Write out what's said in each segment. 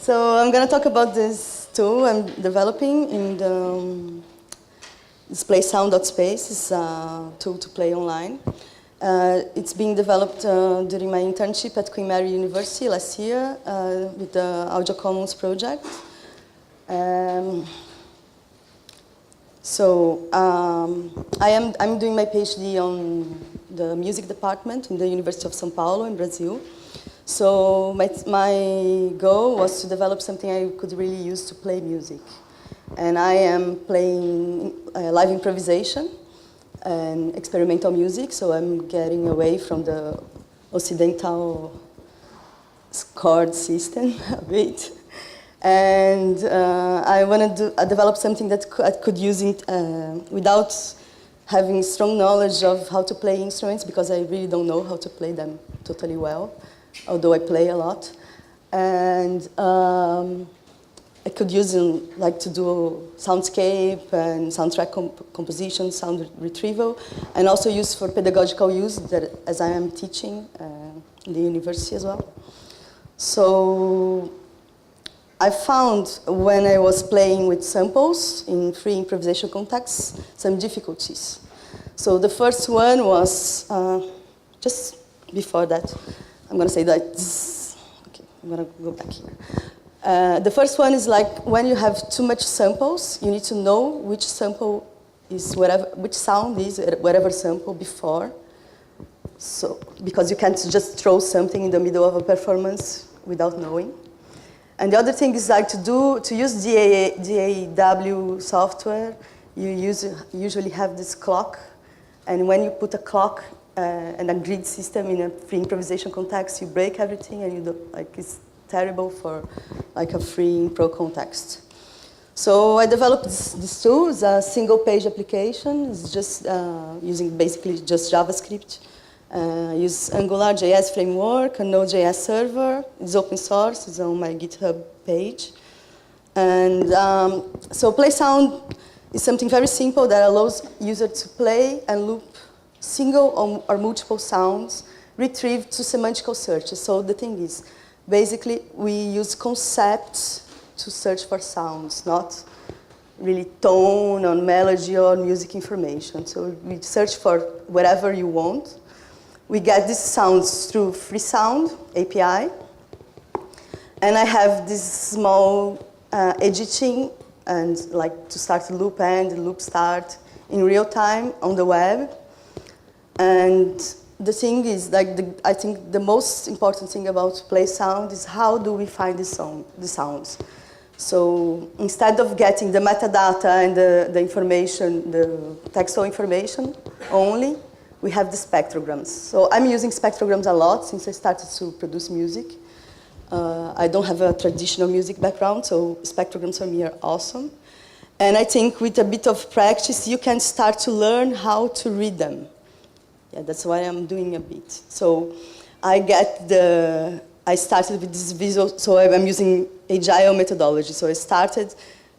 So I'm going to talk about this tool I'm developing in this Playsound.space. It's a tool to play online. It's being developed during my internship at Queen Mary University last year with the Audio Commons project. I'm doing my PhD on the music department in the University of São Paulo in Brazil. So my goal was to develop something I could really use to play music. And I am playing live improvisation and experimental music, so I'm getting away from the Occidental chord system a bit. And I want to develop something that I could use it without having strong knowledge of how to play instruments, because I really don't know how to play them totally well, although I play a lot. And I could use it like to do soundscape and soundtrack composition, sound retrieval, and also use for pedagogical use, that, as I am teaching in the university as well. So I found when I was playing with samples in free improvisation contexts some difficulties. So the first one was, just before that, I'm going to say that, okay, I'm going to go back here. The first one is like when you have too much samples, you need to know which sample is which sound is whatever sample before. So, because you can't just throw something in the middle of a performance without knowing. And the other thing is like to use DAW software, you usually have this clock. And when you put a clock and a grid system in a free improvisation context, you break everything, and you don't, like, it's terrible for like a free impro context. So I developed this tool. It's a single page application. It's just using basically just JavaScript. I use Angular JS framework, a Node.js server. It's open source. It's on my GitHub page. And so Playsound is something very simple that allows users to play and loop single or multiple sounds retrieved to semantical searches. So the thing is, basically, we use concepts to search for sounds, not really tone or melody or music information. So we search for whatever you want. We get these sounds through Freesound API. And I have this small editing and like to start loop end, loop start in real time on the web. And the thing is, like, I think the most important thing about Playsound is how do we find the sounds. So instead of getting the metadata and the information, the textual information only, we have the spectrograms. So I'm using spectrograms a lot since I started to produce music. I don't have a traditional music background, so spectrograms for me are awesome. And I think with a bit of practice, you can start to learn how to read them. Yeah, that's why I'm doing a bit. So I started with this visual, so I'm using agile methodology. So I started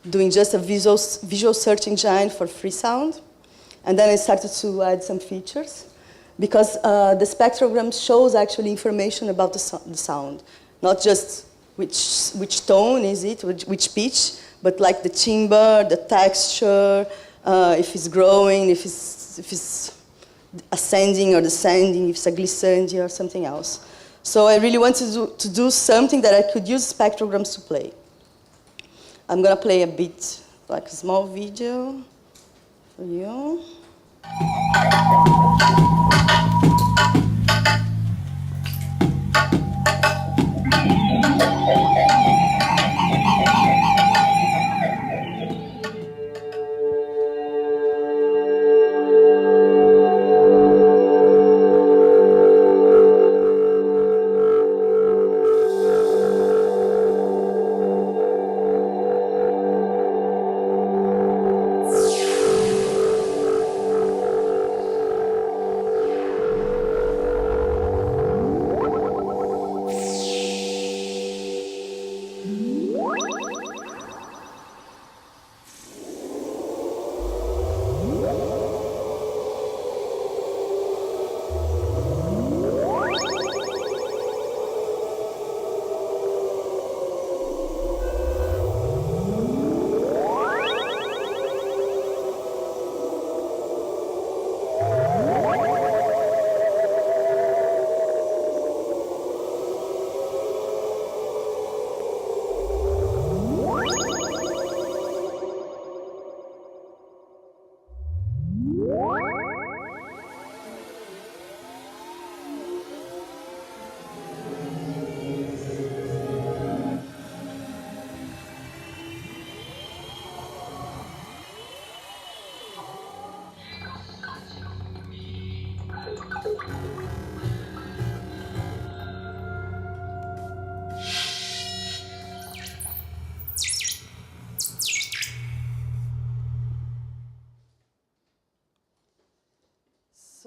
doing just a visual search engine for Freesound. And then I started to add some features, because the spectrogram shows actually information about the sound. Not just which tone is it, which pitch, but like the timbre, the texture, if it's growing, if it's ascending or descending, if it's a glissandi or something else. So I really wanted to do something that I could use spectrograms to play. I'm going to play a bit, like a small video for you.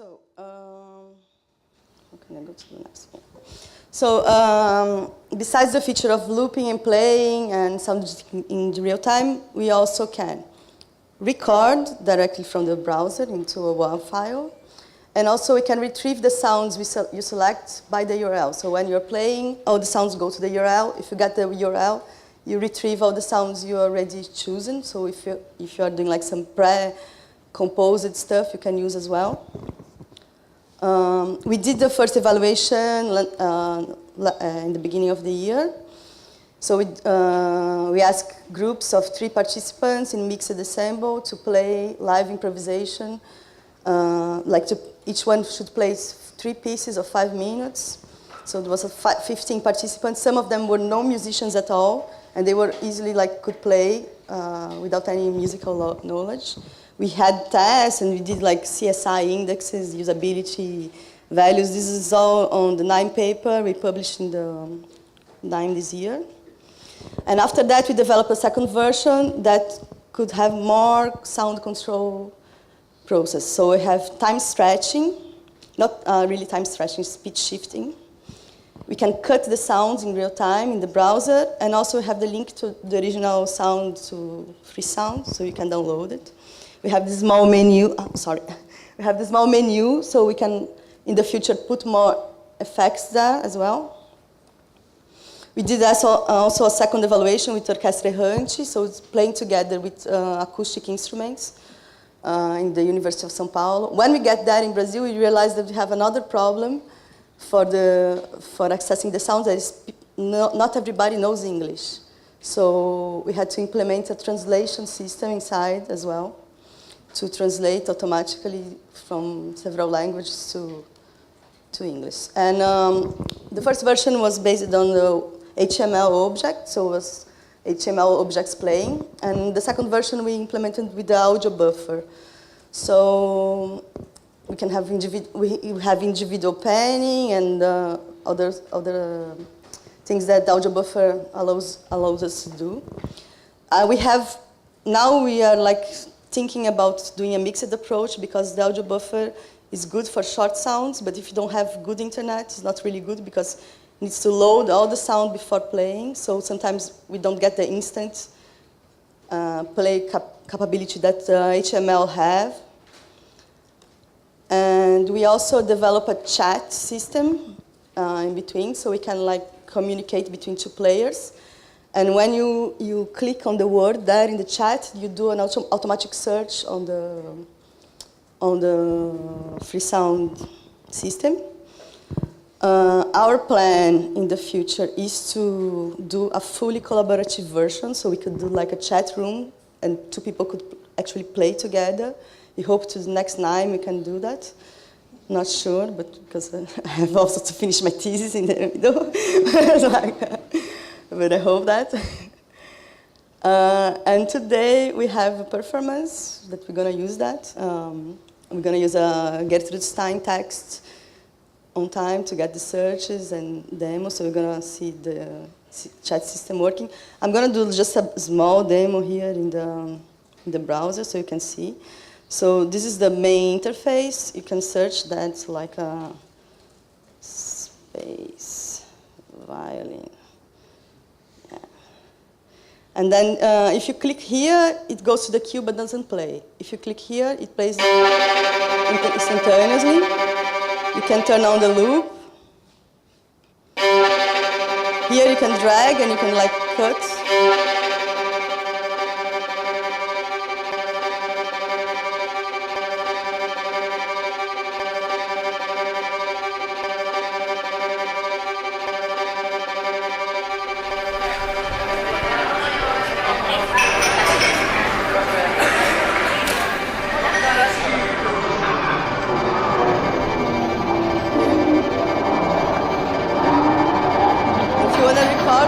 So, how can I go to the next one? So, besides the feature of looping and playing and sound in real time, we also can record directly from the browser into a WAV file. And also we can retrieve the sounds you select by the URL. So when you're playing, all the sounds go to the URL. If you get the URL, you retrieve all the sounds you already chosen. So if you are doing like some pre-composed stuff, you can use as well. We did the first evaluation in the beginning of the year. So we asked groups of 3 participants in mixed ensemble to play live improvisation. Each one should play 3 pieces of 5 minutes. So there was 15 participants. Some of them were no musicians at all, and they were easily could play without any musical knowledge. We had tests, and we did CSI indexes, usability values. This is all on the 9 paper we published in the 9 this year. And after that, we developed a second version that could have more sound control process. So we have time stretching, not really time stretching, speed shifting. We can cut the sounds in real time in the browser, and also we have the link to the original sound to free sound, so you can download it. We have this small menu, We have this small menu, so we can, in the future, put more effects there as well. We did also a second evaluation with orchestra errante, so it's playing together with acoustic instruments in the University of São Paulo. When we get there in Brazil, we realized that we have another problem for accessing the sounds, that is not everybody knows English. So we had to implement a translation system inside as well to translate automatically from several languages to English. And the first version was based on the HTML object, so it was HTML objects playing. And the second version we implemented with the audio buffer. So we can have individual panning and other things that the audio buffer allows us to do. Now we are thinking about doing a mixed approach, because the audio buffer is good for short sounds, but if you don't have good internet, it's not really good because it needs to load all the sound before playing. So sometimes we don't get the instant play capability that HTML have. And we also develop a chat system in between, so we can communicate between 2 players. And when you click on the word there in the chat, you do an automatic search on the free sound system. Our plan in the future is to do a fully collaborative version, so we could do a chat room and 2 people could actually play together. We hope to the next 9 we can do that. Not sure, but because I have also to finish my thesis in the middle. But I hope that. And today we have a performance that we're going to use that. We're going to use a Gertrude Stein text on time to get the searches and demos, so we're going to see the chat system working. I'm going to do just a small demo here in the browser so you can see. So this is the main interface. You can search that like a space violin. Yeah. And then if you click here, it goes to the queue but doesn't play. If you click here, it plays instantaneously. You can turn on the loop. Here you can drag and you can cut.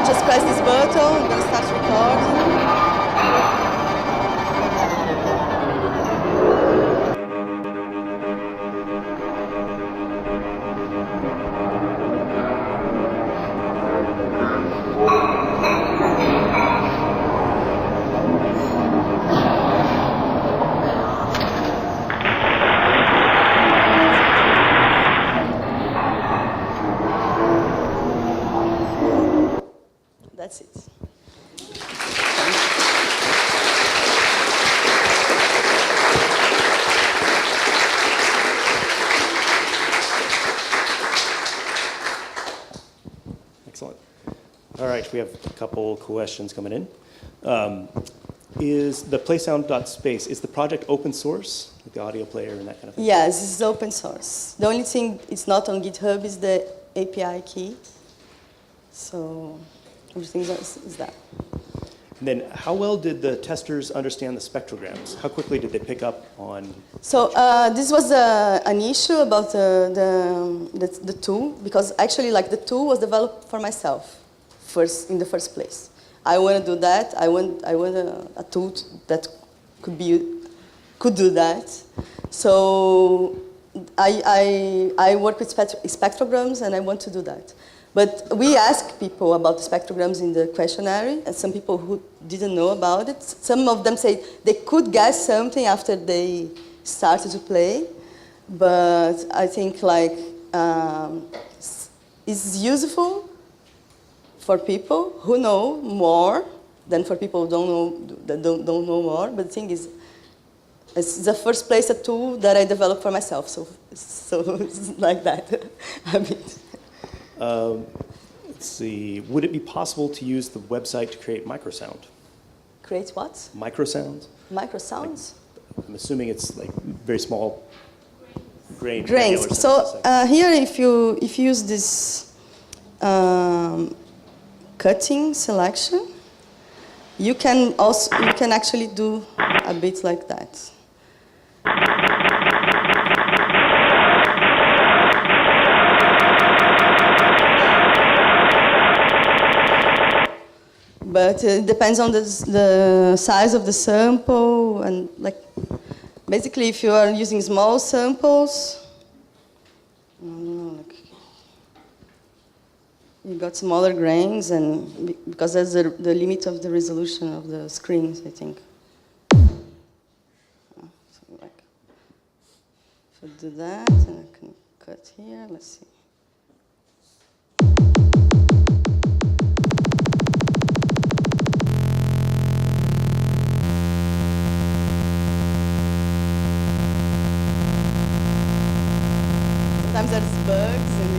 Just press this button, I'm going to start recording. we have a couple questions coming in. Is the Playsound.space, is the project open source, like the audio player and that kind of thing? Yes, it's open source. The only thing it's not on GitHub is the API key. So everything is that. And then how well did the testers understand the spectrograms? How quickly did they pick up on? So this was an issue about the tool, because actually like the tool was developed for myself in the first place. I want to do that. I want a tool that could do that. So I work with spectrograms, and I want to do that. But we asked people about the spectrograms in the questionnaire, and some people who didn't know about it. Some of them said they could guess something after they started to play, but I think like it's useful for people who know more than for people who don't know more. But the thing is, it's the first place a tool that I developed for myself. So it's like that a bit. Let's see. Would it be possible to use the website to create microsound? Create what? Microsounds? Microsounds? Like, I'm assuming it's like very small grains. So here, if you use this cutting selection, you can actually do a bit like that. But it depends on the size of the sample, and like basically if you are using small samples, you got smaller grains, and because that's the limit of the resolution of the screens, I think. So like, if I do that, and I can cut here, let's see. Sometimes there's bugs and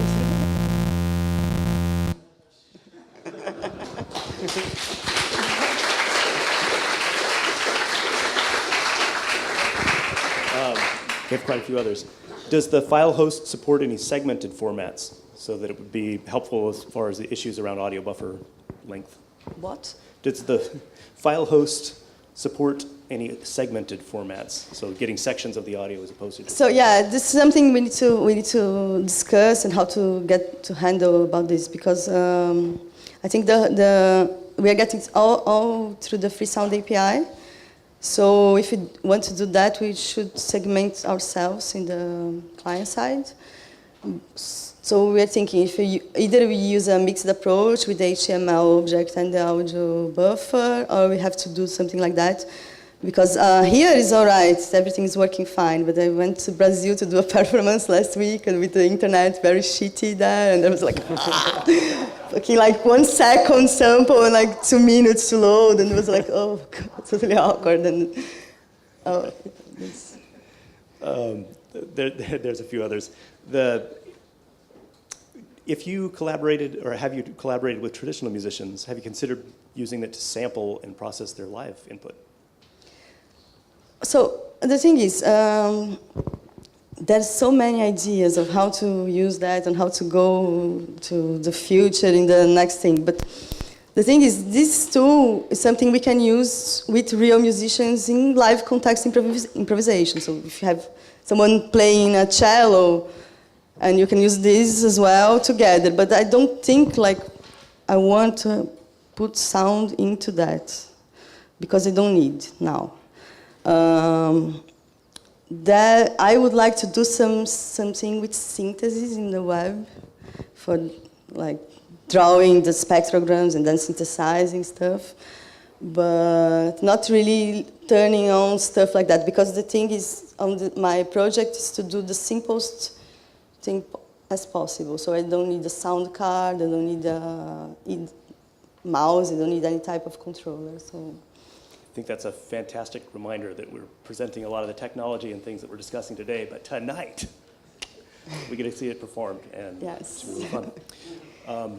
We have quite a few others. Does the file host support any segmented formats so that it would be helpful as far as the issues around audio buffer length? What? Does the file host support any segmented formats, so getting sections of the audio as opposed to just... So yeah, this is something we need to discuss, and how to get to handle about this, because I think we are getting all through the free sound API. So if we want to do that, we should segment ourselves in the client side. So we're thinking if either we use a mixed approach with the HTML object and the audio buffer, or we have to do something like that. Because here is all right, everything is working fine, but I went to Brazil to do a performance last week, and with the internet very shitty there, and there was like, fucking like 1 second sample and like 2 minutes to load, and it was like, oh, God, totally awkward. And there's a few others. If you collaborated, or have you collaborated with traditional musicians, have you considered using it to sample and process their live input? So the thing is, there's so many ideas of how to use that and how to go to the future in the next thing. But the thing is, this tool is something we can use with real musicians in live context improvisation. So if you have someone playing a cello, and you can use this as well together. But I don't think like I want to put sound into that, because I don't need now. That I would like to do something with synthesis in the web, for like drawing the spectrograms and then synthesizing stuff, but not really turning on stuff like that, because the thing is, my project is to do the simplest thing as possible. So I don't need a sound card, I don't need a mouse, I don't need any type of controller. So I think that's a fantastic reminder that we're presenting a lot of the technology and things that we're discussing today, but tonight we get to see it performed, and yes. it's really fun.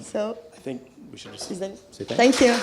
So I think we should just say Thank you.